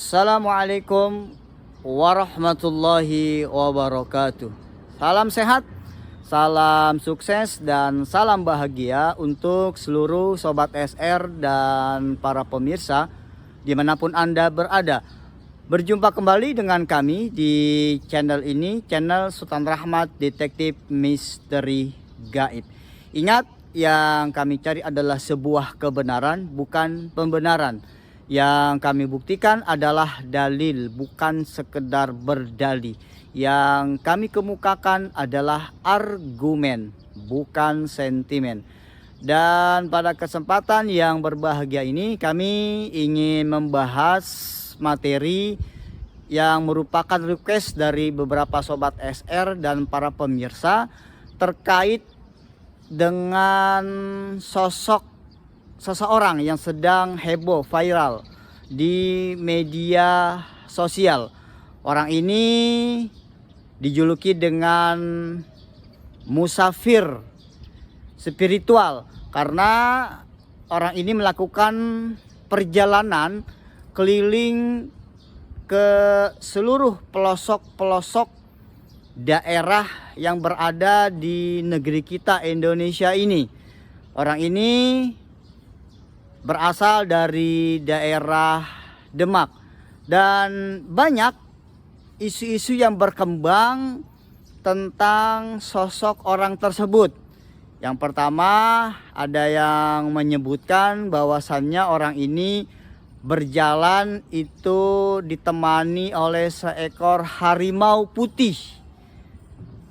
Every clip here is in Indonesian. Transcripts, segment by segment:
Assalamualaikum warahmatullahi wabarakatuh. Salam sehat, salam sukses, dan salam bahagia untuk seluruh Sobat SR dan para pemirsa dimanapun Anda berada. Berjumpa kembali dengan kami di channel ini, channel Sultan Rahmat Detektif Misteri Gaib. Ingat, yang kami cari adalah sebuah kebenaran, bukan pembenaran. Yang kami buktikan adalah dalil, bukan sekedar berdalih. Yang kami kemukakan adalah argumen, bukan sentimen. Dan pada kesempatan yang berbahagia ini, kami ingin membahas materi yang merupakan request dari beberapa Sobat SR dan para pemirsa terkait dengan sosok seseorang yang sedang heboh viral di media sosial. Orang ini dijuluki dengan musafir spiritual karena orang ini melakukan perjalanan keliling ke seluruh pelosok-pelosok daerah yang berada di negeri kita Indonesia ini. Orang ini berasal dari daerah Demak dan banyak isu-isu yang berkembang tentang sosok orang tersebut. Yang pertama, ada yang menyebutkan bahwasannya orang ini berjalan itu ditemani oleh seekor harimau putih.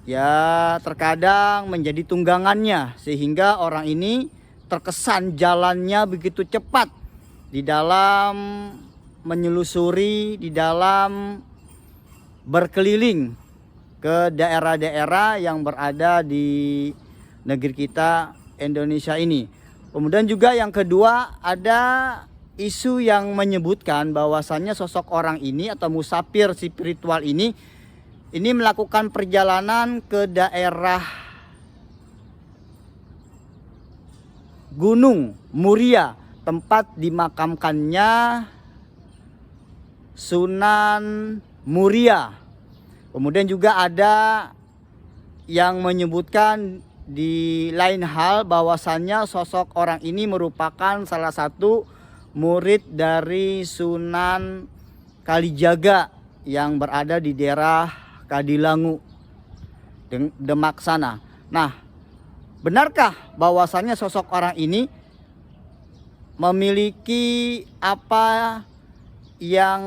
Ya, terkadang menjadi tunggangannya sehingga orang ini terkesan jalannya begitu cepat di dalam menyelusuri, di dalam berkeliling ke daerah-daerah yang berada di negeri kita Indonesia ini. Kemudian juga yang kedua, ada isu yang menyebutkan bahwasannya sosok orang ini atau musafir spiritual ini melakukan perjalanan ke daerah Gunung Muria, tempat dimakamkannya Sunan Muria. Kemudian juga ada yang menyebutkan di lain hal bahwasannya sosok orang ini merupakan salah satu murid dari Sunan Kalijaga yang berada di daerah Kadilangu, Demak sana. Nah, benarkah bahwasannya sosok orang ini memiliki apa yang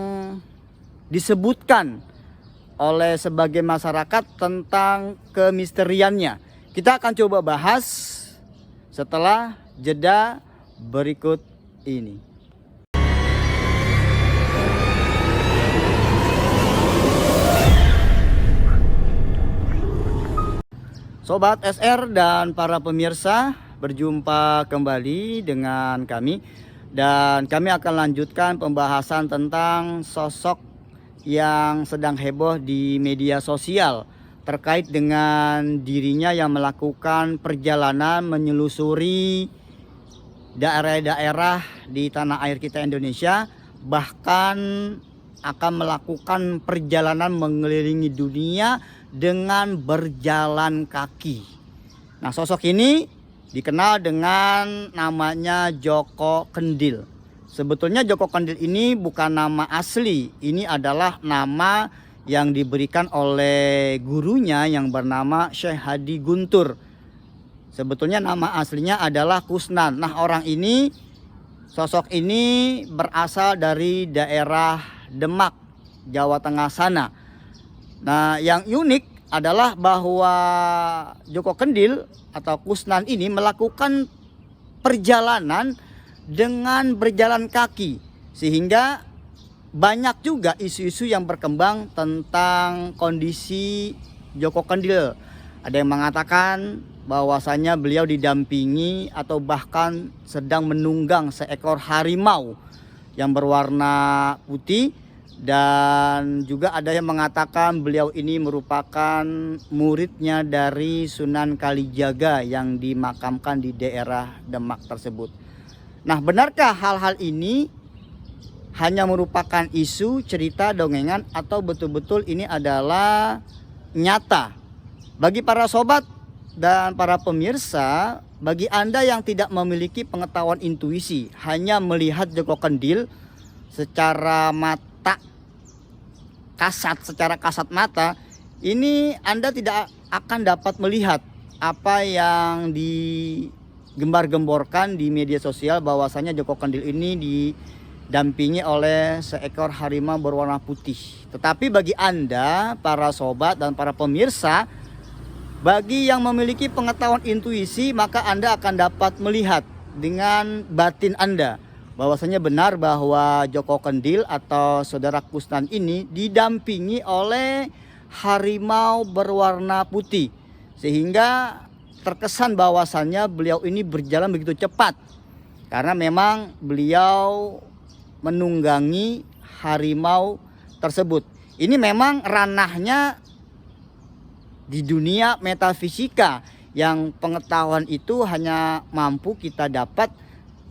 disebutkan oleh sebagian masyarakat tentang kemisteriannya? Kita akan coba bahas setelah jeda berikut ini. Sobat SR dan para pemirsa, berjumpa kembali dengan kami. Dan kami akan lanjutkan pembahasan tentang sosok yang sedang heboh di media sosial terkait dengan dirinya yang melakukan perjalanan menyelusuri daerah-daerah di tanah air kita Indonesia, bahkan akan melakukan perjalanan mengelilingi dunia dengan berjalan kaki. Nah, sosok ini dikenal dengan namanya Joko Kendil. Sebetulnya Joko Kendil ini bukan nama asli. Ini adalah nama yang diberikan oleh gurunya yang bernama Syekh Hadi Guntur. Sebetulnya nama aslinya adalah Kusnan. Nah, orang ini, sosok ini berasal dari daerah Demak, Jawa Tengah sana. Nah, yang unik adalah bahwa Joko Kendil atau Kusnan ini melakukan perjalanan dengan berjalan kaki, sehingga banyak juga isu-isu yang berkembang tentang kondisi Joko Kendil. Ada yang mengatakan bahwasanya beliau didampingi atau bahkan sedang menunggang seekor harimau yang berwarna putih. Dan juga ada yang mengatakan beliau ini merupakan muridnya dari Sunan Kalijaga yang dimakamkan di daerah Demak tersebut. Nah, benarkah hal-hal ini hanya merupakan isu, cerita, dongengan, atau betul-betul ini adalah nyata. Bagi para sobat dan para pemirsa, bagi Anda yang tidak memiliki pengetahuan intuisi, hanya melihat Joko Kendil secara mata kasat, secara kasat mata, ini Anda tidak akan dapat melihat apa yang digembar-gemborkan di media sosial bahwasanya Joko Kendil ini didampingi oleh seekor harimau berwarna putih. Tetapi bagi Anda, para sobat dan para pemirsa, bagi yang memiliki pengetahuan intuisi, maka Anda akan dapat melihat dengan batin Anda bahwasanya benar bahwa Joko Kendil atau saudara Kusnan ini didampingi oleh harimau berwarna putih, sehingga terkesan bahwasannya beliau ini berjalan begitu cepat karena memang beliau menunggangi harimau tersebut. Ini memang ranahnya di dunia metafisika, yang pengetahuan itu hanya mampu kita dapat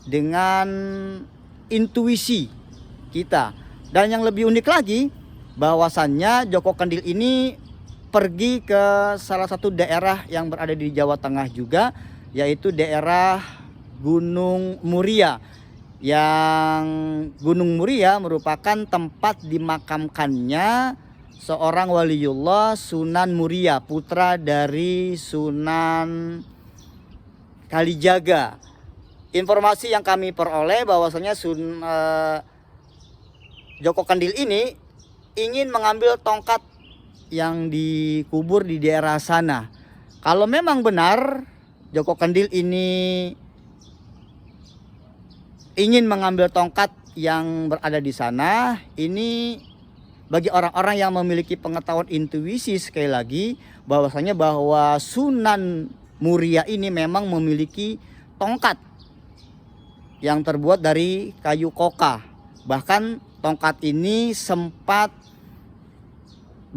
dengan intuisi kita. Dan yang lebih unik lagi, bahwasannya Joko Kendil ini pergi ke salah satu daerah yang berada di Jawa Tengah juga, yaitu daerah Gunung Muria. Yang Gunung Muria merupakan tempat dimakamkannya seorang waliullah, Sunan Muria, putra dari Sunan Kalijaga. Informasi yang kami peroleh bahwasanya Joko Kendil ini ingin mengambil tongkat yang dikubur di daerah sana. Kalau memang benar Joko Kendil ini ingin mengambil tongkat yang berada di sana, ini bagi orang-orang yang memiliki pengetahuan intuisi, sekali lagi bahwasanya bahwa Sunan Muria ini memang memiliki tongkat yang terbuat dari kayu koka. Bahkan tongkat ini sempat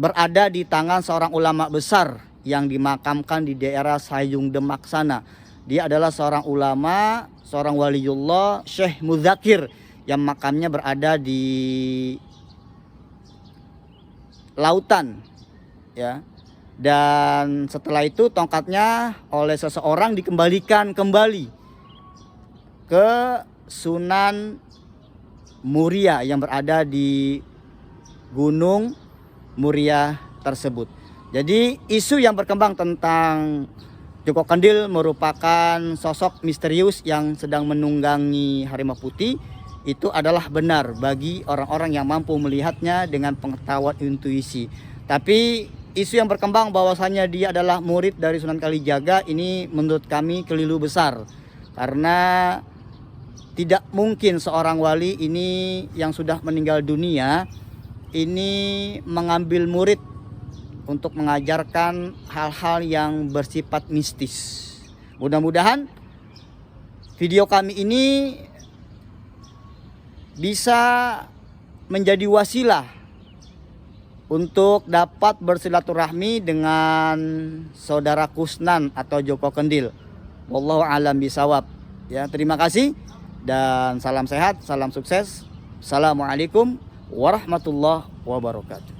berada di tangan seorang ulama besar yang dimakamkan di daerah Sayung Demak sana. Dia adalah seorang ulama, seorang waliullah, Syekh Muzakir, yang makamnya berada di lautan, ya. Dan setelah itu tongkatnya oleh seseorang dikembalikan kembali ke Sunan Muria yang berada di Gunung Muria tersebut. Jadi isu yang berkembang tentang Joko Kendil merupakan sosok misterius yang sedang menunggangi harimau putih, itu adalah benar bagi orang-orang yang mampu melihatnya dengan pengetahuan intuisi. Tapi isu yang berkembang bahwasannya dia adalah murid dari Sunan Kalijaga, ini menurut kami keliru besar. Karena tidak mungkin seorang wali ini yang sudah meninggal dunia ini mengambil murid untuk mengajarkan hal-hal yang bersifat mistis. Mudah-mudahan video kami ini bisa menjadi wasilah untuk dapat bersilaturahmi dengan saudara Kusnan atau Joko Kendil. Wallahu a'lam bisawab. Ya, terima kasih dan salam sehat, salam sukses. Assalamualaikum warahmatullahi wabarakatuh.